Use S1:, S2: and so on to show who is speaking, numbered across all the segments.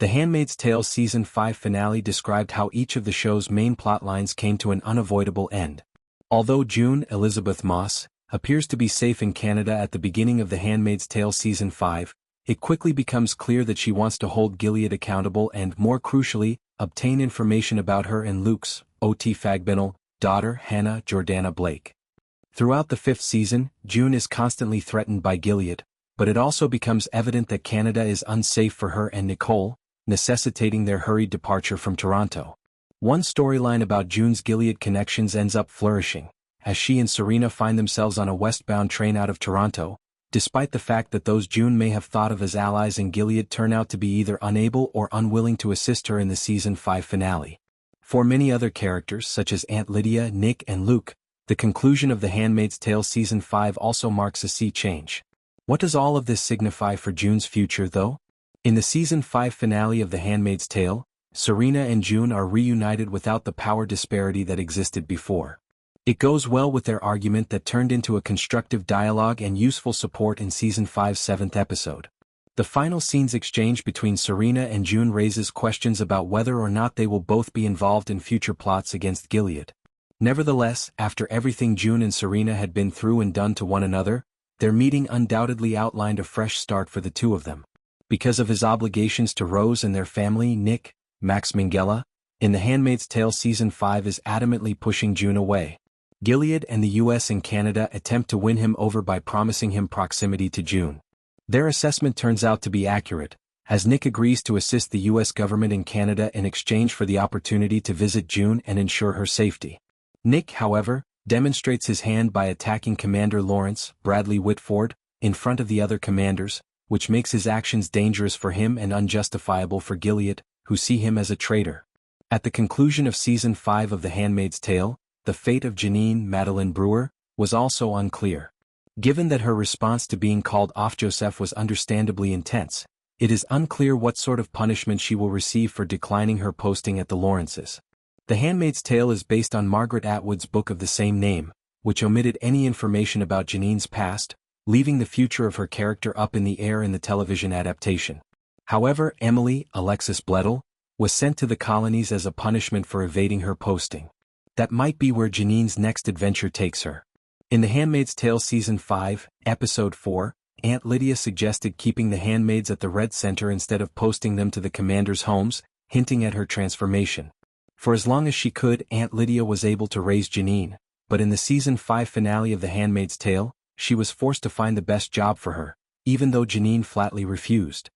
S1: The Handmaid's Tale Season 5 finale described how each of the show's main plotlines came to an unavoidable end. Although June Elizabeth Moss appears to be safe in Canada at the beginning of The Handmaid's Tale Season 5, it quickly becomes clear that she wants to hold Gilead accountable and, more crucially, obtain information about her and Luke's, O.T. Fagbinal, daughter Hannah Jordana Blake. Throughout the 5th season, June is constantly threatened by Gilead, but it also becomes evident that Canada is unsafe for her and Nicole, necessitating their hurried departure from Toronto. One storyline about June's Gilead connections ends up flourishing, as she and Serena find themselves on a westbound train out of Toronto, despite the fact that those June may have thought of as allies in Gilead turn out to be either unable or unwilling to assist her in the Season 5 finale. For many other characters such as Aunt Lydia, Nick and Luke, the conclusion of The Handmaid's Tale Season 5 also marks a sea change. What does all of this signify for June's future though? In the Season 5 finale of The Handmaid's Tale, Serena and June are reunited without the power disparity that existed before. It goes well with their argument that turned into a constructive dialogue and useful support in Season 5's 7th episode. The final scene's exchange between Serena and June raises questions about whether or not they will both be involved in future plots against Gilead. Nevertheless, after everything June and Serena had been through and done to one another, their meeting undoubtedly outlined a fresh start for the two of them. Because of his obligations to Rose and their family, Nick, Max Minghella, in The Handmaid's Tale Season 5 is adamantly pushing June away. Gilead and the US and Canada attempt to win him over by promising him proximity to June. Their assessment turns out to be accurate, as Nick agrees to assist the US government in Canada in exchange for the opportunity to visit June and ensure her safety. Nick, however, demonstrates his hand by attacking Commander Lawrence Bradley Whitford in front of the other commanders, which makes his actions dangerous for him and unjustifiable for Gilead, who see him as a traitor. At the conclusion of Season 5 of The Handmaid's Tale, the fate of Janine Madeline Brewer was also unclear. Given that her response to being called off Joseph was understandably intense, it is unclear what sort of punishment she will receive for declining her posting at the Lawrences. The Handmaid's Tale is based on Margaret Atwood's book of the same name, which omitted any information about Janine's past, leaving the future of her character up in the air in the television adaptation. However, Emily Alexis Bledel was sent to the colonies as a punishment for evading her posting. That might be where Janine's next adventure takes her. In The Handmaid's Tale Season 5, Episode 4, Aunt Lydia suggested keeping the handmaids at the Red Center instead of posting them to the commanders' homes, hinting at her transformation. For as long as she could, Aunt Lydia was able to raise Janine, but in the Season 5 finale of The Handmaid's Tale, she was forced to find the best job for her, even though Janine flatly refused.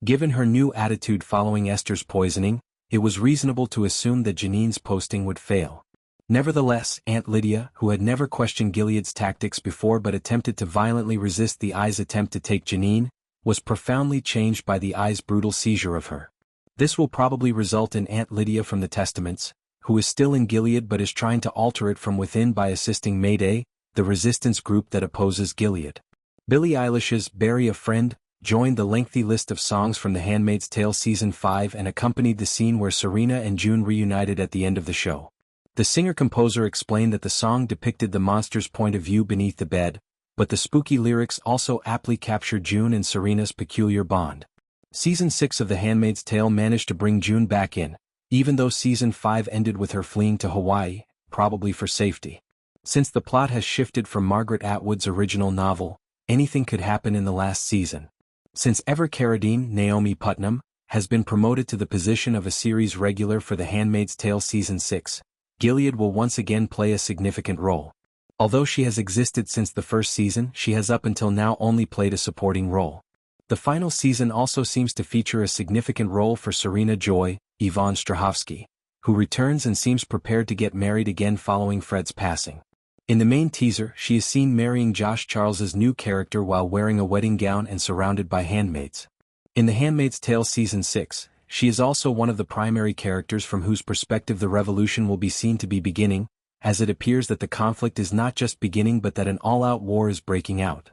S1: Given her new attitude following Esther's poisoning, it was reasonable to assume that Janine's posting would fail. Nevertheless, Aunt Lydia, who had never questioned Gilead's tactics before but attempted to violently resist the Eye's attempt to take Janine, was profoundly changed by the Eye's brutal seizure of her. This will probably result in Aunt Lydia from the Testaments, who is still in Gilead but is trying to alter it from within by assisting Mayday, the resistance group that opposes Gilead. Billie Eilish's Bury a Friend joined the lengthy list of songs from The Handmaid's Tale Season 5 and accompanied the scene where Serena and June reunited at the end of the show. The singer-composer explained that the song depicted the monster's point of view beneath the bed, but the spooky lyrics also aptly captured June and Serena's peculiar bond. Season 6 of The Handmaid's Tale managed to bring June back in, even though Season 5 ended with her fleeing to Hawaii, probably for safety. Since the plot has shifted from Margaret Atwood's original novel, anything could happen in the last season. Since Ever Carradine Naomi Putnam has been promoted to the position of a series regular for The Handmaid's Tale Season 6, Gilead will once again play a significant role. Although she has existed since the first season, she has up until now only played a supporting role. The final season also seems to feature a significant role for Serena Joy, Yvonne Strahovski, who returns and seems prepared to get married again following Fred's passing. In the main teaser, she is seen marrying Josh Charles's new character while wearing a wedding gown and surrounded by handmaids. In The Handmaid's Tale Season 6, she is also one of the primary characters from whose perspective the revolution will be seen to be beginning, as it appears that the conflict is not just beginning but that an all-out war is breaking out.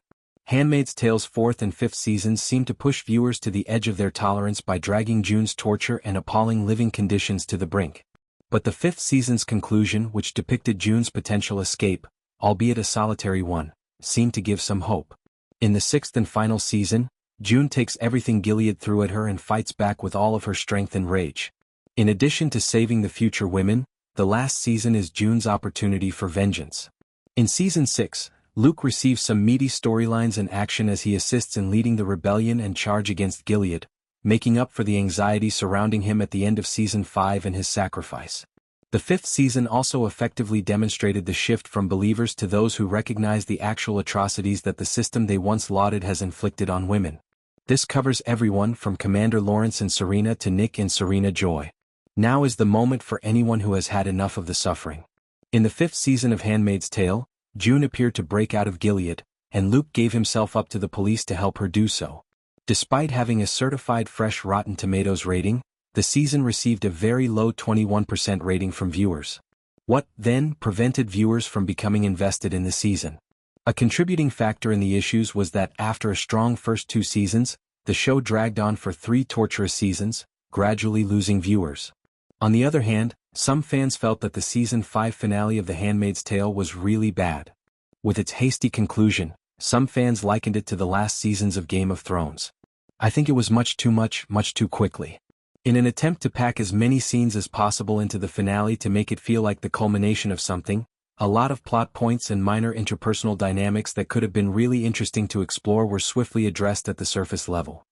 S1: Handmaid's Tale's 4th and 5th seasons seem to push viewers to the edge of their tolerance by dragging June's torture and appalling living conditions to the brink. But the 5th season's conclusion, which depicted June's potential escape, albeit a solitary one, seemed to give some hope. In the 6th and final season, June takes everything Gilead threw at her and fights back with all of her strength and rage. In addition to saving the future women, the last season is June's opportunity for vengeance. In Season 6, Luke receives some meaty storylines and action as he assists in leading the rebellion and charge against Gilead, making up for the anxiety surrounding him at the end of Season 5 and his sacrifice. The 5th season also effectively demonstrated the shift from believers to those who recognize the actual atrocities that the system they once lauded has inflicted on women. This covers everyone from Commander Lawrence and Serena to Nick and Serena Joy. Now is the moment for anyone who has had enough of the suffering. In the 5th season of Handmaid's Tale, June appeared to break out of Gilead, and Luke gave himself up to the police to help her do so. Despite having a certified fresh Rotten Tomatoes rating, the season received a very low 21% rating from viewers. What, then, prevented viewers from becoming invested in the season? A contributing factor in the issues was that after a strong first 2 seasons, the show dragged on for 3 torturous seasons, gradually losing viewers. On the other hand, some fans felt that the Season 5 finale of The Handmaid's Tale was really bad. With its hasty conclusion, some fans likened it to the last seasons of Game of Thrones. I think it was much too quickly. In an attempt to pack as many scenes as possible into the finale to make it feel like the culmination of something, a lot of plot points and minor interpersonal dynamics that could have been really interesting to explore were swiftly addressed at the surface level.